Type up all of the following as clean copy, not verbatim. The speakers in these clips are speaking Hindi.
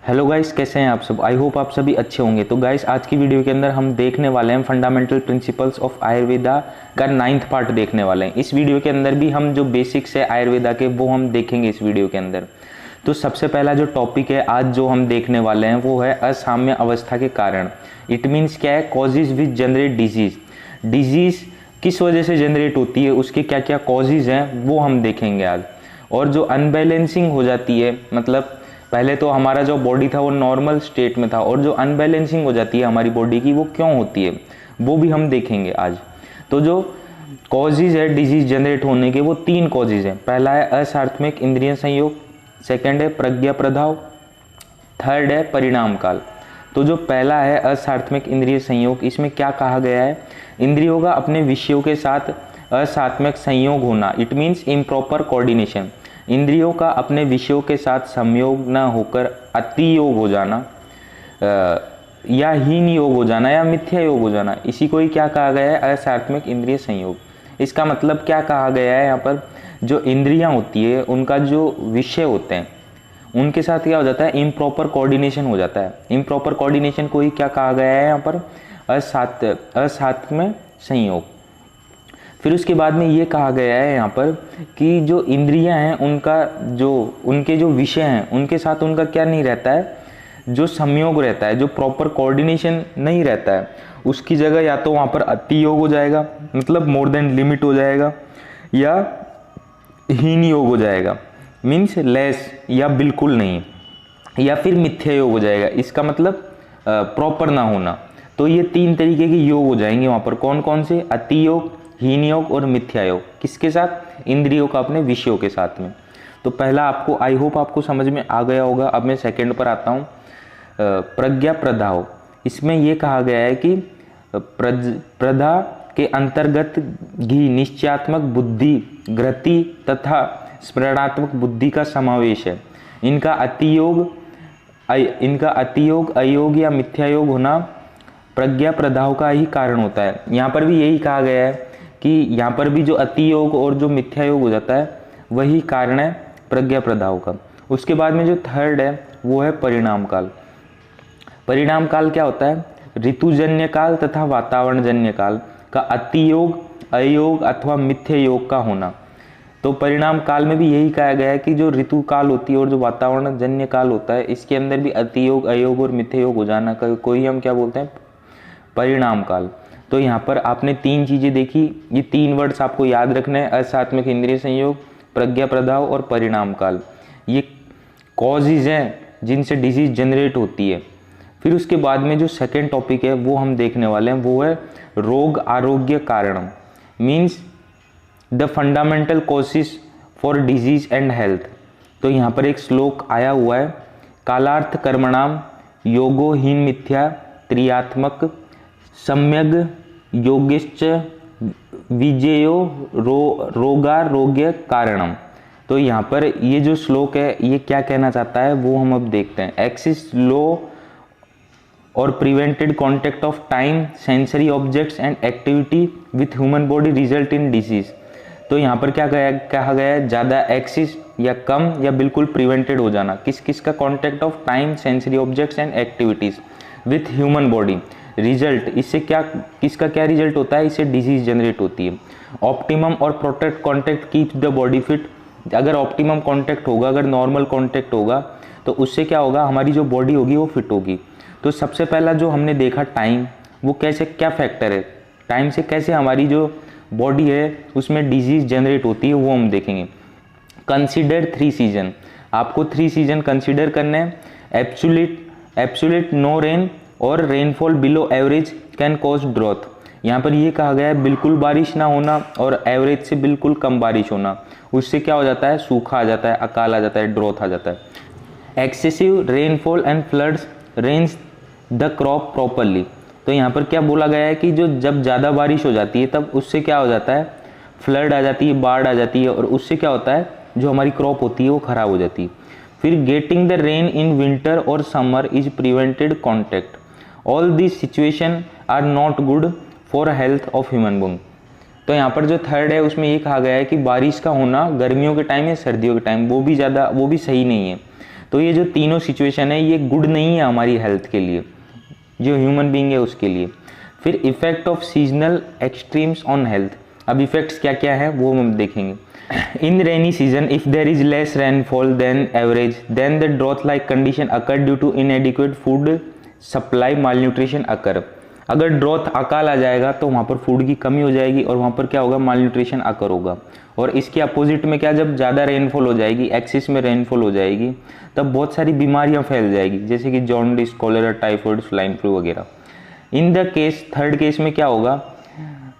हेलो गाइस, कैसे हैं आप सब। आई होप आप सभी अच्छे होंगे। तो गाइस, आज की वीडियो के अंदर हम देखने वाले हैं फंडामेंटल प्रिंसिपल्स ऑफ आयुर्वेदा का 9th पार्ट देखने वाले हैं। इस वीडियो के अंदर भी हम जो बेसिक्स है आयुर्वेदा के वो हम देखेंगे इस वीडियो के अंदर। तो सबसे पहला जो टॉपिक है आज जो हम देखने वाले हैं वो है असाम्य अवस्था के कारण। इट मीन्स क्या है, causes which generate disease. Disease किस वजह से जनरेट होती है, उसके क्या क्या कॉजेज हैं वो हम देखेंगे आज। और जो अनबैलेंसिंग हो जाती है, मतलब पहले तो हमारा जो बॉडी था वो नॉर्मल स्टेट में था, और जो अनबैलेंसिंग हो जाती है हमारी बॉडी की वो क्यों होती है वो भी हम देखेंगे आज। तो जो कॉजेज है डिजीज जनरेट होने के वो 3 कॉजेज हैं। पहला है असार्थमिक इंद्रिय संयोग, सेकंड है प्रज्ञा प्रभाव, थर्ड है परिणाम काल। तो जो पहला है असार्थमिक इंद्रिय संयोग, इसमें क्या कहा गया है, इंद्रियों का अपने विषयों के साथ असात्मक संयोग होना। It means improper coordination. इंद्रियों का अपने विषयों के साथ संयोग न होकर अति योग हो जाना, या हीन योग हो जाना, या मिथ्या योग हो जाना, इसी को ही क्या कहा गया है, असात्मक इंद्रिय संयोग। इसका मतलब क्या कहा गया है यहाँ पर, जो इंद्रियां होती है उनका जो विषय होते हैं उनके साथ क्या हो जाता है, इम्प्रॉपर कोऑर्डिनेशन हो जाता है। इम्प्रॉपर कोऑर्डिनेशन को ही क्या कहा गया है यहाँ पर, असात्मक संयोग। फिर उसके बाद में ये कहा गया है यहाँ पर कि जो इंद्रियां हैं उनके जो विषय हैं उनके साथ उनका क्या नहीं रहता है, जो संयोग रहता है, जो प्रॉपर कोऑर्डिनेशन नहीं रहता है। उसकी जगह या तो वहाँ पर अति योग हो जाएगा, मतलब मोर देन लिमिट हो जाएगा, या हीन योग हो जाएगा, मीन्स लेस या बिल्कुल नहीं, या फिर मिथ्या योग हो जाएगा। इसका मतलब प्रॉपर ना होना। तो ये 3 तरीके के योग हो जाएंगे वहाँ पर। कौन कौन से, अति योग, हीन योग और मिथ्या योग। किसके साथ, इंद्रियों का अपने विषयों के साथ में। तो पहला आपको, आई होप आपको समझ में आ गया होगा। अब मैं सेकंड पर आता हूँ, प्रज्ञा प्रदाह। इसमें यह कहा गया है कि प्रदा के अंतर्गत घी निश्चयात्मक बुद्धि, घृति तथा स्मरणात्मक बुद्धि का समावेश है। इनका अतियोग, अयोग या मिथ्या योग होना प्रज्ञा प्रदाह का ही कारण होता है। यहाँ पर भी यही कहा गया है कि यहाँ पर भी जो अति योग और जो मिथ्या योग हो जाता है वही कारण है प्रज्ञा प्रदाह का। उसके बाद में जो थर्ड है वो है परिणाम काल। परिणाम काल क्या होता है, ऋतुजन्य काल तथा वातावरणजन्य काल का अति योग, अयोग अथवा मिथ्या योग का होना। तो परिणाम काल में भी यही कहा गया है कि जो ऋतु काल होती है और जो वातावरणजन्य काल होता है, इसके अंदर भी अति योग, अयोग और मिथ्या योग हो जाना को ही हम क्या बोलते हैं, परिणाम काल। तो यहाँ पर आपने 3 चीजें देखी, ये 3 वर्ड्स आपको याद रखने हैं, असात्मक इंद्रिय संयोग, प्रज्ञा प्रदाह और परिणाम काल। ये कॉजेज हैं जिनसे डिजीज जनरेट होती है। फिर उसके बाद में जो सेकेंड टॉपिक है वो हम देखने वाले हैं, वो है रोग आरोग्य कारणम। Means the fundamental causes for disease and health. तो यहाँ पर एक श्लोक आया हुआ है, कालार्थ कर्मणाम योगो हीन मिथ्या त्रियात्मक सम्यग योगिश्च विजयो रोगारोग्य कारणम। तो यहाँ पर ये जो श्लोक है ये क्या कहना चाहता है वो हम अब देखते हैं। एक्सिस लो और prevented contact of time, sensory objects and activity with human body result in disease. तो यहाँ पर क्या कहा गया है, ज़्यादा एक्सिस या कम या बिल्कुल प्रिवेंटेड हो जाना, किस का contact of time, sensory objects and activities with human body result. इससे क्या, किसका क्या रिजल्ट होता है, इससे डिजीज जनरेट होती है। ऑप्टिमम और protect contact keep the body fit. अगर ऑप्टिमम कॉन्टेक्ट होगा, अगर नॉर्मल कॉन्टेक्ट होगा तो उससे क्या होगा, हमारी जो बॉडी होगी वो फिट होगी। तो सबसे पहला जो हमने देखा टाइम, वो कैसे, क्या फैक्टर है, टाइम से कैसे हमारी जो बॉडी है उसमें डिजीज जनरेट होती है वो हम देखेंगे। कंसिडर 3 सीजन, आपको 3 सीजन कंसिडर करने हैं। एब्सोल्यूट नो रेन और rainfall below average can cause drought. यहाँ पर ये कहा गया है बिल्कुल बारिश ना होना और एवरेज से बिल्कुल कम बारिश होना, उससे क्या हो जाता है, सूखा आ जाता है, अकाल आ जाता है, ड्रॉथ आ जाता है। Excessive rainfall and floods rains the crop properly. तो यहाँ पर क्या बोला गया है कि जो जब ज़्यादा बारिश हो जाती है तब उससे क्या हो जाता है, फ्लड आ जाती है, बाढ़ आ जाती है, और उससे क्या होता है, जो हमारी क्रॉप होती है वो खराब हो जाती है। फिर getting the rain in winter और summer is prevented contact. All this situation are not good for health of human being. तो यहाँ पर जो थर्ड है उसमें ये कहा गया है कि बारिश का होना गर्मियों के टाइम या सर्दियों के टाइम वो भी सही नहीं है। तो ये जो तीनों सिचुएशन है ये गुड नहीं है हमारी हेल्थ के लिए, जो ह्यूमन बीइंग है उसके लिए। फिर effect of seasonal extremes on health. अब इफेक्ट्स क्या क्या है वो हम देखेंगे। In rainy season if there is less rainfall than average then the drought like condition occur due to inadequate food supply malnutrition occur. अगर ड्रॉथ अकाल आ जाएगा तो वहाँ पर फूड की कमी हो जाएगी और वहाँ पर क्या होगा, मालन्यूट्रिशन अकर होगा। और इसके अपोजिट में क्या, जब ज़्यादा रेनफॉल हो जाएगी, एक्सिस में रेनफॉल हो जाएगी, तब बहुत सारी बीमारियाँ फैल जाएगी जैसे कि jaundice, cholera, typhoid, swine flu वगैरह। In the case third case में क्या होगा,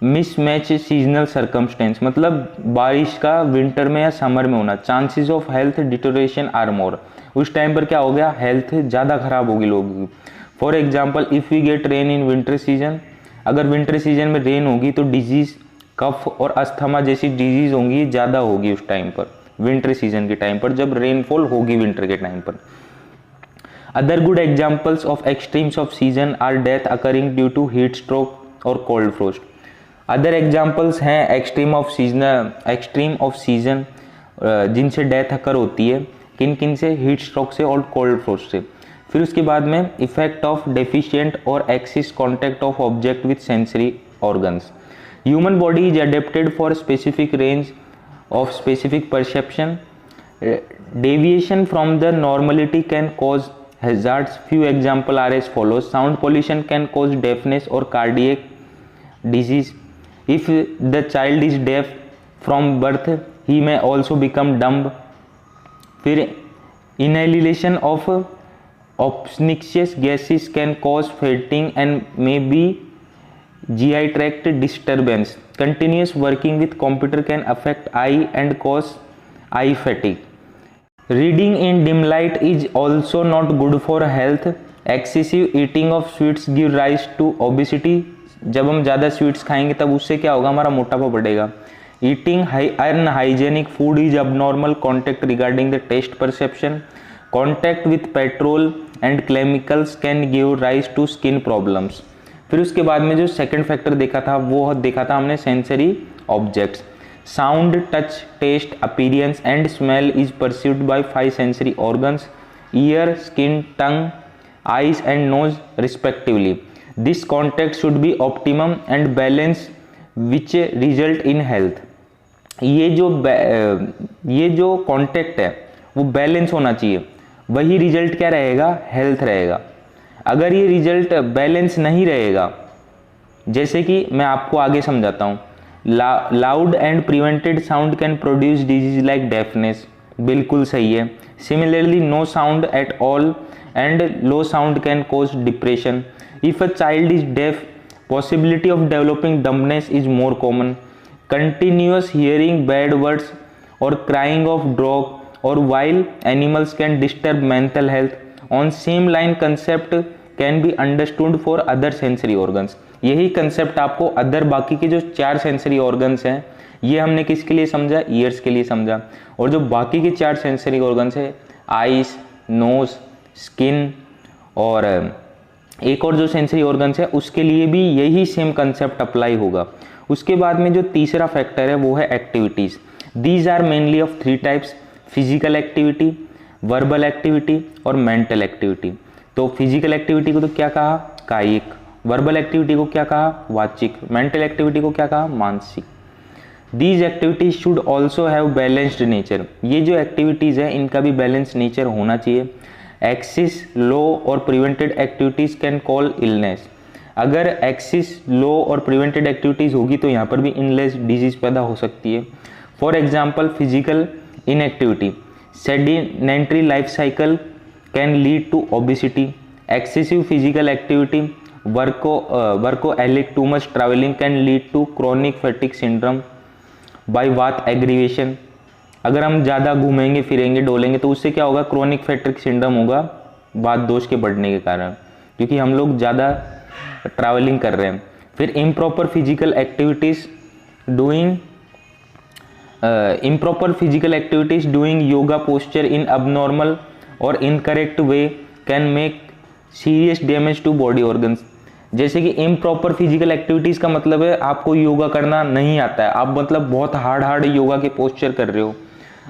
मिसमैच सीजनल सर्कमस्टेंस, मतलब बारिश का विंटर में या समर में होना, chances of health deterioration are more. उस टाइम पर क्या हो गया, हेल्थ ज़्यादा खराब होगी लोगों की। For example if we get rain in winter season, अगर विंटर सीजन में रेन होगी तो डिजीज़, कफ और अस्थमा जैसी डिजीज़ होंगी ज़्यादा होगी उस टाइम पर, विंटर सीजन के टाइम पर जब रेनफॉल होगी विंटर के टाइम पर। Other good examples of extremes of season are death occurring due to heat stroke और कोल्ड फ्रोस्ट। अदर एग्जाम्पल्स हैं एक्सट्रीम ऑफ सीजन जिनसे डेथ अकर होती है, किन किन से, हीट स्ट्रोक से और कोल्ड फ्रोस्ट से। फिर उसके बाद में इफेक्ट ऑफ डेफिशिएंट और axis contact of object with sensory organs. Human body is adapted for specific range of specific perception. Deviation from the normality can cause hazards. Few example are as follows. Sound pollution can cause deafness or cardiac disease. If the child is deaf from birth, he may also become dumb. फिर inhalation of obnoxious gases can cause fainting and may be GI tract disturbance. Continuous working with computer can affect eye and cause eye fatigue. Reading in dim light is also not good for health. Excessive eating of sweets give rise to obesity. जब हम ज़्यादा स्वीट्स खाएंगे तब उससे क्या होगा, हमारा मोटापा बढ़ेगा। Eating unhygienic food is abnormal contact regarding the taste perception. Contact with petrol and chemicals can give rise to skin problems. फिर उसके बाद में जो सेकंड फैक्टर देखा था वो देखा था हमने sensory objects. Sound, touch, taste, appearance and smell is perceived by 5 sensory organs: ear, skin, tongue, eyes and nose respectively. This contact should be optimum and balance which result in health. ये जो कांटेक्ट है वो बैलेंस होना चाहिए, वही रिजल्ट क्या रहेगा, हेल्थ रहेगा। अगर ये रिजल्ट बैलेंस नहीं रहेगा, जैसे कि मैं आपको आगे समझाता हूँ, loud and prevented sound can produce disease like deafness, बिल्कुल सही है। Similarly no sound at all and low sound can cause depression. If a child is deaf, possibility of developing dumbness is more common. Continuous hearing bad words और क्राइंग ऑफ डॉग और wild animals can disturb mental health. On same line concept can be understood for other sensory organs. यही कंसेप्ट आपको अदर बाकी के जो 4 सेंसरी ऑर्गन्स हैं, ये हमने किसके लिए समझा, ईयर्स के लिए समझा। और जो बाकी के 4 सेंसरी ऑर्गन्स है, आइज, नोज, स्किन और एक और जो सेंसरी ऑर्गन्स है उसके लिए भी यही सेम कंसेप्ट अप्लाई होगा। उसके बाद में जो तीसरा फैक्टर है वो है activities. These are mainly of 3 types: physical activity, verbal activity और मेंटल एक्टिविटी। तो फिजिकल एक्टिविटी को तो क्या कहा, कायिक। वर्बल एक्टिविटी को क्या कहा, वाचिक। मेंटल एक्टिविटी को क्या कहा, मानसिक। These activities should also have balanced nature. ये जो एक्टिविटीज़ है इनका भी बैलेंस नेचर होना चाहिए। एक्सिस लो और prevented activities can call illness. अगर एक्सिस लो और प्रिवेंटेड एक्टिविटीज़ होगी तो यहाँ पर भी इलनेस डिजीज पैदा हो सकती है। For example physical inactivity, sedentary life cycle can lead to obesity. Excessive physical activity, workoholic, too much traveling can lead to chronic fatigue syndrome by वात एग्रीवेशन। अगर हम ज़्यादा घूमेंगे फिरेंगे डोलेंगे तो उससे क्या होगा, क्रोनिक फैटिग सिंड्रोम होगा वात दोष के बढ़ने के कारण, क्योंकि हम लोग ज़्यादा ट्रैवलिंग कर रहे हैं। फिर improper physical activities doing yoga posture in abnormal और incorrect way can make serious damage to body organs. जैसे कि इम्प्रॉपर फिजिकल एक्टिविटीज़ का मतलब है आपको योगा करना नहीं आता है, आप मतलब बहुत हार्ड योगा के पोस्चर कर रहे हो।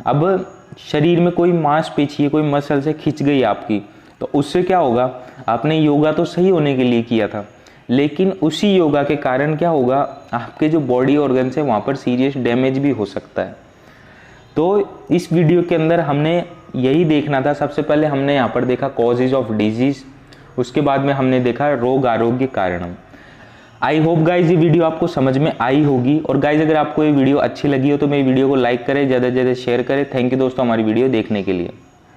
अब शरीर में कोई मांसपेशी है, कोई मसल से खिंच गई आपकी, तो उससे क्या होगा, आपने योगा तो सही होने के लिए किया था, लेकिन उसी योगा के कारण क्या होगा, आपके जो बॉडी ऑर्गन्स है वहाँ पर सीरियस डैमेज भी हो सकता है। तो इस वीडियो के अंदर हमने यही देखना था। सबसे पहले हमने यहाँ पर देखा कॉजेज ऑफ डिजीज, उसके बाद में हमने देखा रोग आरोग्य कारणम। आई होप गाइज ये वीडियो आपको समझ में आई होगी। और गाइज अगर आपको ये वीडियो अच्छी लगी हो तो मेरी वीडियो को लाइक करें, ज़्यादा से ज़्यादा शेयर करें। थैंक यू दोस्तों हमारी वीडियो देखने के लिए।